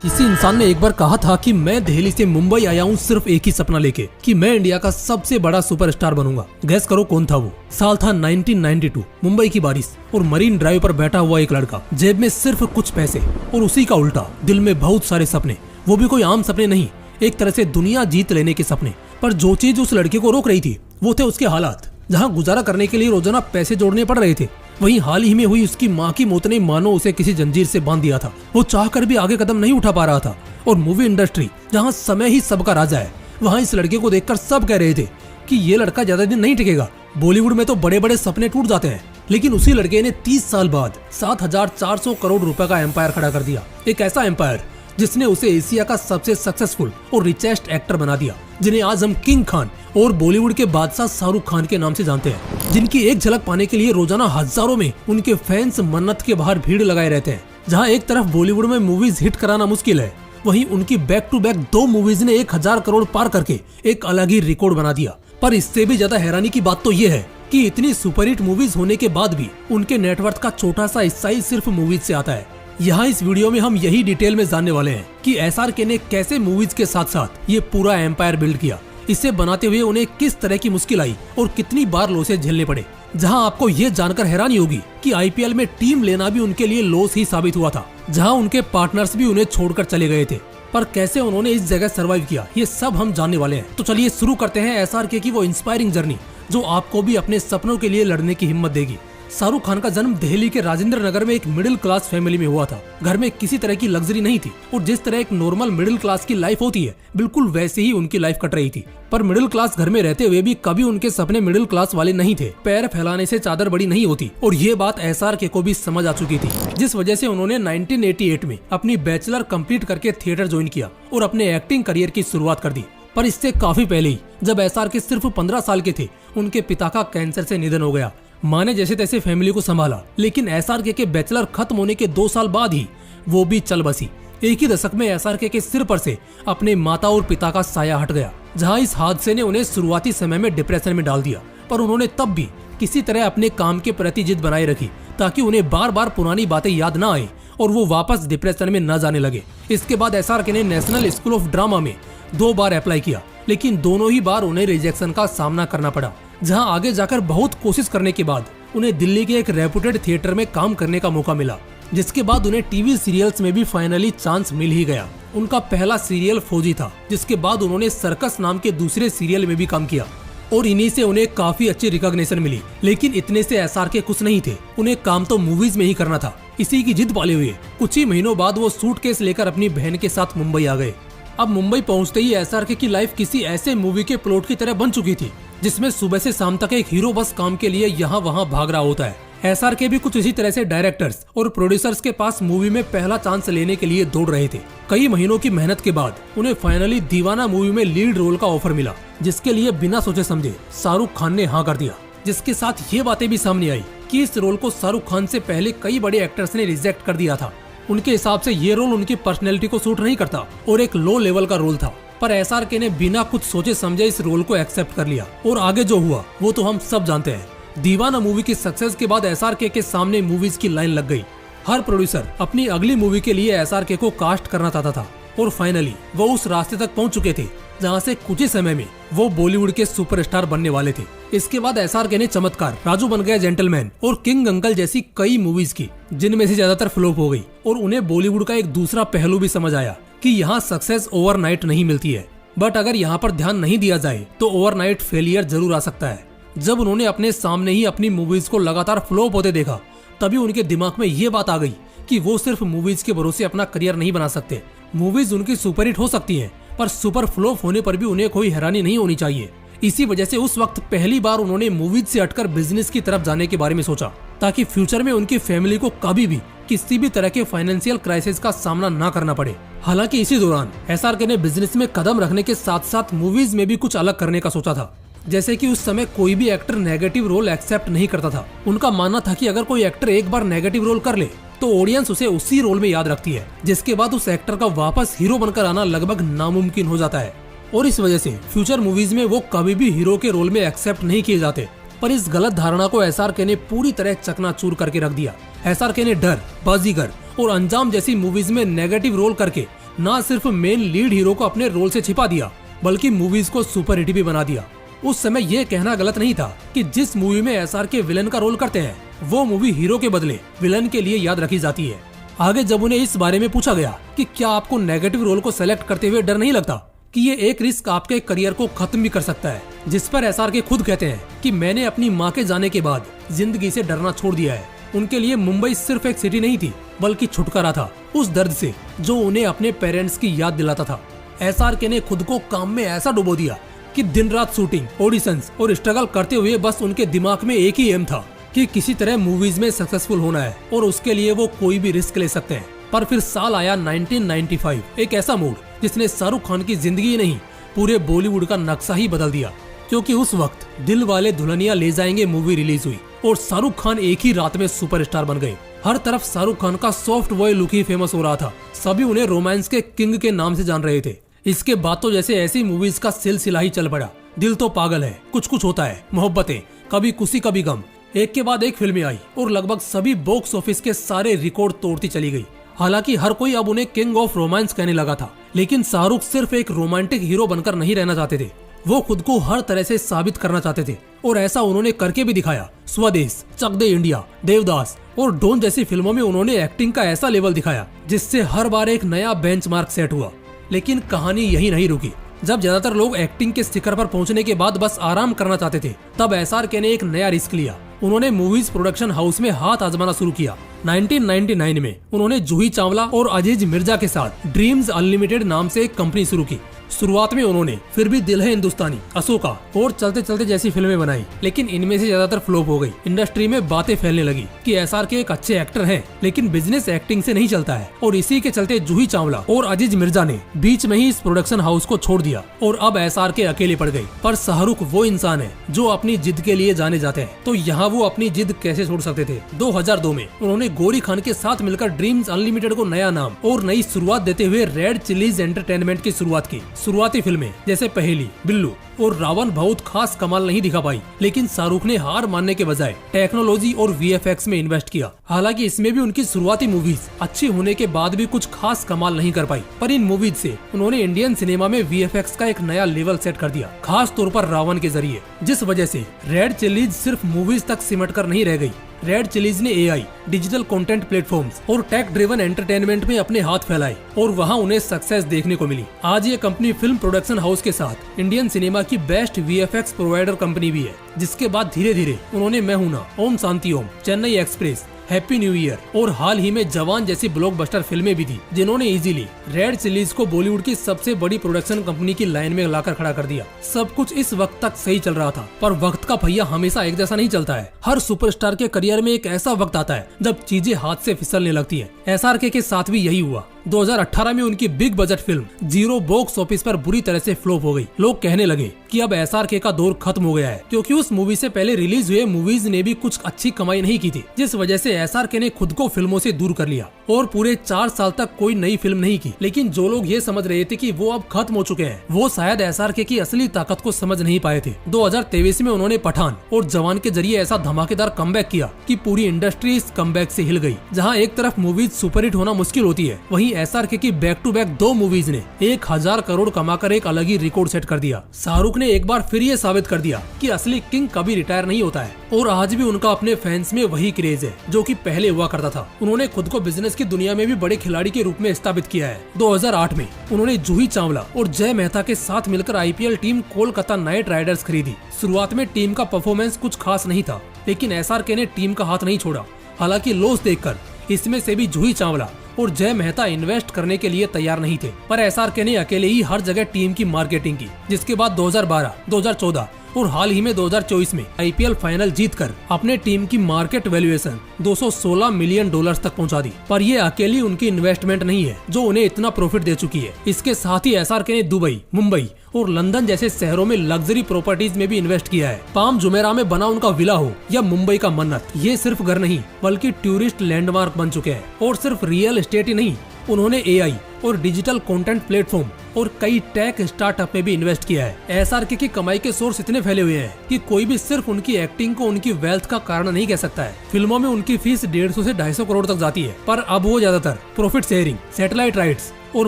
किसी इंसान ने एक बार कहा था कि मैं दिल्ली से मुंबई आया हूँ सिर्फ एक ही सपना लेके कि मैं इंडिया का सबसे बड़ा सुपरस्टार बनूंगा। गैस करो कौन था वो। साल था 1992। मुंबई की बारिश और मरीन ड्राइव पर बैठा हुआ एक लड़का, जेब में सिर्फ कुछ पैसे और उसी का उल्टा, दिल में बहुत सारे सपने। वो भी कोई आम सपने नहीं, एक तरह से दुनिया जीत लेने के सपने। पर जो चीज उस लड़के को रोक रही थी वो थे उसके हालात। जहाँ गुजारा करने के लिए रोजाना पैसे जोड़ने पड़ रहे थे, वहीं हाल ही में हुई उसकी माँ की मौत ने मानो उसे किसी जंजीर से बांध दिया था। वो चाहकर भी आगे कदम नहीं उठा पा रहा था। और मूवी इंडस्ट्री जहाँ समय ही सबका राजा है, वहाँ इस लड़के को देखकर सब कह रहे थे कि ये लड़का ज्यादा दिन नहीं टिकेगा। बॉलीवुड में तो बड़े बड़े सपने टूट जाते हैं, लेकिन उसी लड़के ने 30 साल बाद 7,400 करोड़ रुपए का एम्पायर खड़ा कर दिया। एक ऐसा एम्पायर जिसने उसे एशिया का सबसे सक्सेसफुल और रिचेस्ट एक्टर बना दिया, जिन्हें आज हम किंग खान और बॉलीवुड के बादशाह शाहरुख खान के नाम से जानते हैं, जिनकी एक झलक पाने के लिए रोजाना हजारों में उनके फैंस मन्नत के बाहर भीड़ लगाए रहते हैं। जहां एक तरफ बॉलीवुड में मूवीज हिट कराना मुश्किल है, वहीं उनकी बैक टू बैक 2 मूवीज ने 1000 करोड़ पार करके एक अलग ही रिकॉर्ड बना दिया। पर इससे भी ज्यादा हैरानी की बात तो ये है कि इतनी सुपरहिट मूवीज होने के बाद भी उनके नेटवर्थ का छोटा सा हिस्सा ही सिर्फ मूवीज से आता है। यहाँ इस वीडियो में हम यही डिटेल में जानने वाले हैं कि SRK ने कैसे मूवीज के साथ साथ ये पूरा एम्पायर बिल्ड किया। इसे बनाते हुए उन्हें किस तरह की मुश्किल आई और कितनी बार लॉसेस झेलने पड़े। जहाँ आपको ये जानकर हैरानी होगी कि IPL में टीम लेना भी उनके लिए लॉस ही साबित हुआ था, जहाँ उनके पार्टनर्स भी उन्हें छोड़कर चले गए थे। पर कैसे उन्होंने इस जगह सर्वाइव किया, ये सब हम जानने वाले हैं। तो चलिए शुरू करते हैं SRK की वो इंस्पायरिंग जर्नी, जो आपको भी अपने सपनों के लिए लड़ने की हिम्मत देगी। शाहरुख खान का जन्म दिल्ली के राजेंद्र नगर में एक मिडिल क्लास फैमिली में हुआ था। घर में किसी तरह की लग्जरी नहीं थी और जिस तरह एक नॉर्मल मिडिल क्लास की लाइफ होती है, बिल्कुल वैसे ही उनकी लाइफ कट रही थी। पर मिडिल क्लास घर में रहते हुए भी कभी उनके सपने मिडिल क्लास वाले नहीं थे। पैर फैलाने से चादर बड़ी नहीं होती, और ये बात SRK को भी समझ आ चुकी थी, जिस वजह से उन्होंने 1988 में अपनी बैचलर कंप्लीट करके थिएटर ज्वाइन किया और अपने एक्टिंग करियर की शुरुआत कर दी। पर इससे काफी पहले ही, जब SRK सिर्फ 15 साल के थे, उनके पिता का कैंसर से निधन हो गया। माँ ने जैसे तैसे फैमिली को संभाला, लेकिन SRK के बैचलर खत्म होने के 2 साल बाद ही वो भी चल बसी। एक ही दशक में SRK के सिर पर से अपने माता और पिता का साया हट गया, जहाँ इस हादसे ने उन्हें शुरुआती समय में डिप्रेशन में डाल दिया। पर उन्होंने तब भी किसी तरह अपने काम के प्रति जिद बनाए रखी, ताकि उन्हें बार बार पुरानी बातें याद न आए और वो वापस डिप्रेशन में न जाने लगे। इसके बाद SRK ने नेशनल स्कूल ऑफ ड्रामा में 2 बार अप्लाई किया, लेकिन दोनों ही बार उन्हें रिजेक्शन का सामना करना पड़ा। जहां आगे जाकर बहुत कोशिश करने के बाद उन्हें दिल्ली के एक रेपुटेड थिएटर में काम करने का मौका मिला, जिसके बाद उन्हें टीवी सीरियल्स में भी फाइनली चांस मिल ही गया। उनका पहला सीरियल फौजी था, जिसके बाद उन्होंने सर्कस नाम के दूसरे सीरियल में भी काम किया और इन्हीं से उन्हें काफी अच्छी रिकॉग्निशन मिली। लेकिन इतने से SRK खुश नहीं थे, उन्हें काम तो मूवीज में ही करना था। इसी की जिद पाले हुए कुछ ही महीनों बाद वो सूटकेस लेकर अपनी बहन के साथ मुंबई आ गए। अब मुंबई पहुंचते ही SRK की लाइफ किसी ऐसे मूवी के प्लॉट की तरह बन चुकी थी, जिसमें सुबह से शाम तक एक हीरो बस काम के लिए यहाँ वहाँ भाग रहा होता है। SRK भी कुछ इसी तरह से डायरेक्टर्स और प्रोड्यूसर्स के पास मूवी में पहला चांस लेने के लिए दौड़ रहे थे। कई महीनों की मेहनत के बाद उन्हें फाइनली दीवाना मूवी में लीड रोल का ऑफर मिला, जिसके लिए बिना सोचे समझे शाहरुख खान ने हाँ कर दिया। जिसके साथ ये बातें भी सामने आई कि इस रोल को शाहरुख खान से पहले कई बड़े एक्टर्स ने रिजेक्ट कर दिया था। उनके हिसाब से ये रोल उनकी पर्सनैलिटी को सूट नहीं करता और एक लो लेवल का रोल था। पर SRK ने बिना कुछ सोचे समझे इस रोल को एक्सेप्ट कर लिया, और आगे जो हुआ वो तो हम सब जानते हैं। दीवाना मूवी की सक्सेस के बाद SRK के सामने मूवीज की लाइन लग गई। हर प्रोड्यूसर अपनी अगली मूवी के लिए SRK को कास्ट करना चाहता था, और फाइनली वो उस रास्ते तक पहुंच चुके थे जहां से कुछ ही समय में वो बॉलीवुड के सुपरस्टार बनने वाले थे। इसके बाद SRK ने चमत्कार, राजू बन गया जेंटलमैन और किंग अंकल जैसी कई मूवीज की, जिनमें से ज्यादातर फ्लॉप हो गई, और उन्हें बॉलीवुड का एक दूसरा पहलू भी समझ आया कि यहाँ सक्सेस ओवरनाइट नहीं मिलती है, बट अगर यहाँ पर ध्यान नहीं दिया जाए तो ओवरनाइट फेलियर जरूर आ सकता है। जब उन्होंने अपने सामने ही अपनी मूवीज को लगातार फ्लॉप होते देखा, तभी उनके दिमाग में ये बात आ गई कि वो सिर्फ मूवीज के भरोसे अपना करियर नहीं बना सकते। मूवीज उनकी सुपरहिट हो सकती हैं, पर सुपर फ्लॉप होने पर भी उन्हें कोई हैरानी नहीं होनी चाहिए। इसी वजह से उस वक्त पहली बार उन्होंने मूवीज से हटकर बिजनेस की तरफ जाने के बारे में सोचा, ताकि फ्यूचर में उनकी फैमिली को कभी भी किसी भी तरह के फाइनेंशियल क्राइसिस का सामना न करना पड़े। हालांकि इसी दौरान SRK ने बिजनेस में कदम रखने के साथ साथ मूवीज में भी कुछ अलग करने का सोचा था। जैसे कि उस समय कोई भी एक्टर नेगेटिव रोल एक्सेप्ट नहीं करता था। उनका मानना था कि अगर कोई एक्टर एक बार नेगेटिव रोल कर ले तो ऑडियंस उसे उसी रोल में याद रखती है, जिसके बाद उस एक्टर का वापस हीरो बनकर आना लगभग नामुमकिन हो जाता है। और इस वजह से फ्यूचर मूवीज में वो कभी भी हीरो के रोल में एक्सेप्ट नहीं किए जाते। पर इस गलत धारणा को SRK ने पूरी तरह चकनाचूर करके रख दिया। SRK ने डर, बाजीगर और अंजाम जैसी मूवीज में नेगेटिव रोल करके न सिर्फ मेन लीड हीरो को अपने रोल से छिपा दिया, बल्कि मूवीज को सुपर हिट भी बना दिया। उस समय ये कहना गलत नहीं था कि जिस मूवी में SRK विलन का रोल करते हैं, वो मूवी हीरो के बदले विलन के लिए याद रखी जाती है। आगे जब उन्हें इस बारे में पूछा गया कि क्या आपको नेगेटिव रोल को सेलेक्ट करते हुए डर नहीं लगता कि ये एक रिस्क आपके करियर को खत्म भी कर सकता है, जिस पर SRK खुद कहते हैं कि मैंने अपनी माँ के जाने के बाद जिंदगी से डरना छोड़ दिया है। उनके लिए मुंबई सिर्फ एक सिटी नहीं थी, बल्कि छुटकारा था उस दर्द से जो उन्हें अपने पेरेंट्स की याद दिलाता था। SRK ने खुद को काम में ऐसा डुबो दिया कि दिन रात शूटिंग, ऑडिशंस और स्ट्रगल करते हुए बस उनके दिमाग में एक ही एम था कि किसी तरह मूवीज में सक्सेसफुल होना है और उसके लिए वो कोई भी रिस्क ले सकते हैं। पर फिर साल आया 1995, एक ऐसा मूड जिसने शाहरुख खान की जिंदगी ही नहीं, पूरे बॉलीवुड का नक्शा ही बदल दिया। क्योंकि उस वक्त दिल वाले दुल्हनिया ले जाएंगे मूवी रिलीज हुई और शाहरुख खान एक ही रात में सुपरस्टार बन गए। हर तरफ शाहरुख खान का सॉफ्ट बॉय लुक ही फेमस हो रहा था। सभी उन्हें रोमांस के किंग के नाम से जान रहे थे। इसके बाद तो जैसे ऐसी मूवीज का सिलसिला ही चल पड़ा। दिल तो पागल है, कुछ कुछ होता है, मोहब्बतें, कभी खुशी कभी गम, एक के बाद एक फिल्में आई और लगभग सभी बॉक्स ऑफिस के सारे रिकॉर्ड तोड़ती चली गई। हालांकि हर कोई अब उन्हें किंग ऑफ रोमांस कहने लगा था, लेकिन शाहरुख सिर्फ एक रोमांटिक हीरो बनकर नहीं रहना चाहते थे। वो खुद को हर तरह से साबित करना चाहते थे और ऐसा उन्होंने करके भी दिखाया। स्वदेश, चक दे इंडिया, देवदास और डॉन जैसी फिल्मों में उन्होंने एक्टिंग का ऐसा लेवल दिखाया जिससे हर बार एक नया बेंचमार्क सेट हुआ। लेकिन कहानी यही नहीं रुकी। जब ज्यादातर लोग एक्टिंग के शिखर पर पहुंचने के बाद बस आराम करना चाहते थे, तब SRK ने एक नया रिस्क लिया। उन्होंने मूवीज प्रोडक्शन हाउस में हाथ आजमाना शुरू किया। 1999 में उन्होंने जूही चावला और अजीज मिर्जा के साथ ड्रीम्स अनलिमिटेड नाम से एक कंपनी शुरू की। शुरुआत में उन्होंने फिर भी दिल है हिंदुस्तानी, अशोका और चलते चलते जैसी फिल्में बनाई, लेकिन इनमें से ज्यादातर फ्लॉप हो गई। इंडस्ट्री में बातें फैलने लगी कि SRK एक अच्छे एक्टर हैं, लेकिन बिजनेस एक्टिंग से नहीं चलता है। और इसी के चलते जूही चावला और अजीज मिर्जा ने बीच में ही इस प्रोडक्शन हाउस को छोड़ दिया और अब SRK अकेले पड़ गई। पर शाहरुख वो इंसान है जो अपनी जिद के लिए जाने जाते हैं, तो यहाँ वो अपनी जिद कैसे छोड़ सकते थे। 2002 में उन्होंने गौरी खान के साथ मिलकर ड्रीम्स अनलिमिटेड को नया नाम और नई शुरुआत देते हुए रेड चिलीज एंटरटेनमेंट की शुरुआत की। शुरुआती फिल्में जैसे पहेली, बिल्लू और रावण बहुत खास कमाल नहीं दिखा पाई, लेकिन शाहरुख ने हार मानने के बजाय टेक्नोलॉजी और VFX में इन्वेस्ट किया। हालांकि इसमें भी उनकी शुरुआती मूवीज अच्छी होने के बाद भी कुछ खास कमाल नहीं कर पाई, पर इन मूवीज से उन्होंने इंडियन सिनेमा में VFX का एक नया लेवल सेट कर दिया, खास तौर पर रावण के जरिए, जिस वजह से रेड चिलीज सिर्फ मूवीज तक सिमट कर नहीं रह गई। रेड चिलीज ने AI, डिजिटल कंटेंट प्लेटफॉर्म्स और टेक ड्रिवन एंटरटेनमेंट में अपने हाथ फैलाए और वहां उन्हें सक्सेस देखने को मिली। आज ये कंपनी फिल्म प्रोडक्शन हाउस के साथ इंडियन सिनेमा की बेस्ट VFX प्रोवाइडर कंपनी भी है। जिसके बाद धीरे धीरे उन्होंने मैं हूं ना, ओम शांति ओम, चेन्नई एक्सप्रेस, हैप्पी न्यू ईयर और हाल ही में जवान जैसी ब्लॉकबस्टर फिल्में भी थी, जिन्होंने इजीली रेड चिलीज को बॉलीवुड की सबसे बड़ी प्रोडक्शन कंपनी की लाइन में लाकर खड़ा कर दिया। सब कुछ इस वक्त तक सही चल रहा था, पर वक्त का पहिया हमेशा एक जैसा नहीं चलता है। हर सुपरस्टार के करियर में एक ऐसा वक्त आता है जब चीजें हाथ से फिसलने लगती है। SRK के साथ भी यही हुआ। 2018 में उनकी big budget film zero box office पर बुरी तरह से फ्लॉप हो गई। लोग कहने लगे कि अब SRK का दौर खत्म हो गया है, क्योंकि उस मूवी से पहले रिलीज हुए मूवीज ने भी कुछ अच्छी कमाई नहीं की थी, जिस वजह से SRK ने खुद को फिल्मों से दूर कर लिया और पूरे 4 साल तक कोई नई फिल्म नहीं की। लेकिन जो लोग ये समझ रहे थे कि वो अब खत्म हो चुके हैं, वो शायद SRK की असली ताकत को समझ नहीं पाए थे। 2023 में उन्होंने पठान और जवान के जरिए ऐसा धमाकेदार कमबैक किया कि पूरी इंडस्ट्री इस कमबैक से हिल गई। जहां एक तरफ मूवीज सुपरहिट होना मुश्किल होती है, वहीं SRK की बैक टू बैक 2 मूवीज ने 1000 करोड़ कमाकर एक अलग ही रिकॉर्ड सेट कर दिया। शाहरुख ने एक बार फिर ये साबित कर दिया कि असली किंग कभी रिटायर नहीं होता है और आज भी उनका अपने फैंस में वही क्रेज है जो कि पहले हुआ करता था। उन्होंने खुद को बिजनेस की दुनिया में भी बड़े खिलाड़ी के रूप में स्थापित किया है। 2008 में उन्होंने जूही चावला और जय मेहता के साथ मिलकर IPL team Kolkata night Riders खरीदी। शुरुआत में टीम का परफॉर्मेंस कुछ खास नहीं था, लेकिन SRK ने टीम का हाथ नहीं छोड़ा। हालांकि लॉस देखकर इसमें से भी जूही चावला और जय मेहता इन्वेस्ट करने के लिए तैयार नहीं थे, पर SRK ने अकेले ही हर जगह टीम की मार्केटिंग की। जिसके बाद 2012, 2014 और हाल ही में 2024 में IPL फाइनल जीतकर अपने टीम की मार्केट वैल्यूएशन $216 मिलियन तक पहुंचा दी। पर ये अकेली उनकी इन्वेस्टमेंट नहीं है जो उन्हें इतना प्रॉफिट दे चुकी है। इसके साथ ही SRK ने दुबई, मुंबई और लंदन जैसे शहरों में लग्जरी प्रॉपर्टीज में भी इन्वेस्ट किया है। पाम जुमेरा में बना उनका विला हो या मुंबई का मन्नत, ये सिर्फ घर नहीं बल्कि टूरिस्ट लैंडमार्क बन चुके हैं। और सिर्फ रियल एस्टेट ही नहीं, उन्होंने AI और डिजिटल कंटेंट प्लेटफॉर्म और कई टेक स्टार्टअप में भी इन्वेस्ट किया है। SRK की कमाई के सोर्स इतने फैले हुए हैं कि कोई भी सिर्फ उनकी एक्टिंग को उनकी वेल्थ का कारण नहीं कह सकता है। फिल्मों में उनकी फीस 150 से 250 करोड़ तक जाती है, पर अब वो ज्यादातर प्रॉफिट शेयरिंग, सैटेलाइट राइट्स और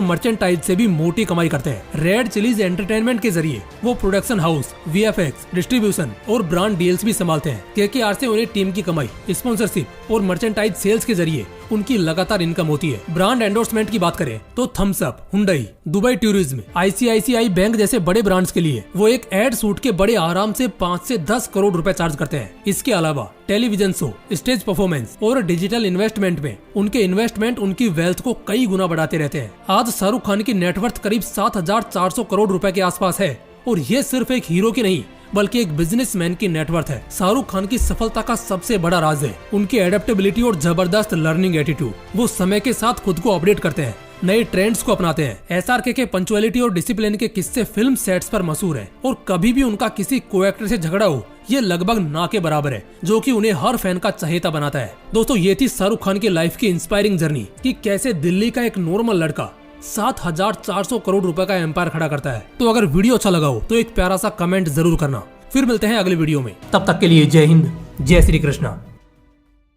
मर्चेंटाइज से भी मोटी कमाई करते हैं। रेड चिलीज एंटरटेनमेंट के जरिए वो प्रोडक्शन हाउस, VFX, डिस्ट्रीब्यूशन और ब्रांड डील्स भी संभालते हैं। KKR से उन्हें टीम की कमाई, स्पॉन्सरशिप और मर्चेंटाइज सेल्स के जरिए उनकी लगातार इनकम होती है। ब्रांड एंडोर्समेंट की बात करें तो Thums Up, Hyundai, Dubai tourism, ICICI bank जैसे बड़े ब्रांड्स के लिए वो एक एड शूट के बड़े आराम से 5 से 10 करोड़ रुपए चार्ज करते हैं। इसके अलावा टेलीविजन शो, स्टेज परफॉर्मेंस और डिजिटल इन्वेस्टमेंट में उनके इन्वेस्टमेंट उनकी वेल्थ को कई गुना बढ़ाते रहते हैं। आज शाहरुख खान की नेटवर्थ करीब 7,400 करोड़ रुपए के आसपास है और ये सिर्फ एक हीरो की नहीं बल्कि एक बिजनेसमैन की नेटवर्थ है। शाहरुख खान की सफलता का सबसे बड़ा राज है उनकी एडेप्टेबिलिटी और जबरदस्त लर्निंग एटीट्यूड। वो समय के साथ खुद को अपडेट करते हैं, नए ट्रेंड्स को अपनाते हैं। SRK के पंचुअलिटी और डिसिप्लिन के किस्से फिल्म सेट्स पर मशहूर है और कभी भी उनका किसी को एक्टर से झगड़ा हो ये लगभग ना के बराबर है, जो कि उन्हें हर फैन का चहेता बनाता है। दोस्तों, ये थी शाहरुख खान की लाइफ की इंस्पायरिंग जर्नी कि कैसे दिल्ली का एक नॉर्मल लड़का 7,400 करोड़ रुपए का एम्पायर खड़ा करता है। तो अगर वीडियो अच्छा लगा हो तो एक प्यारा सा कमेंट जरूर करना। फिर मिलते हैं अगले वीडियो में, तब तक के लिए जय हिंद, जय श्री कृष्णा।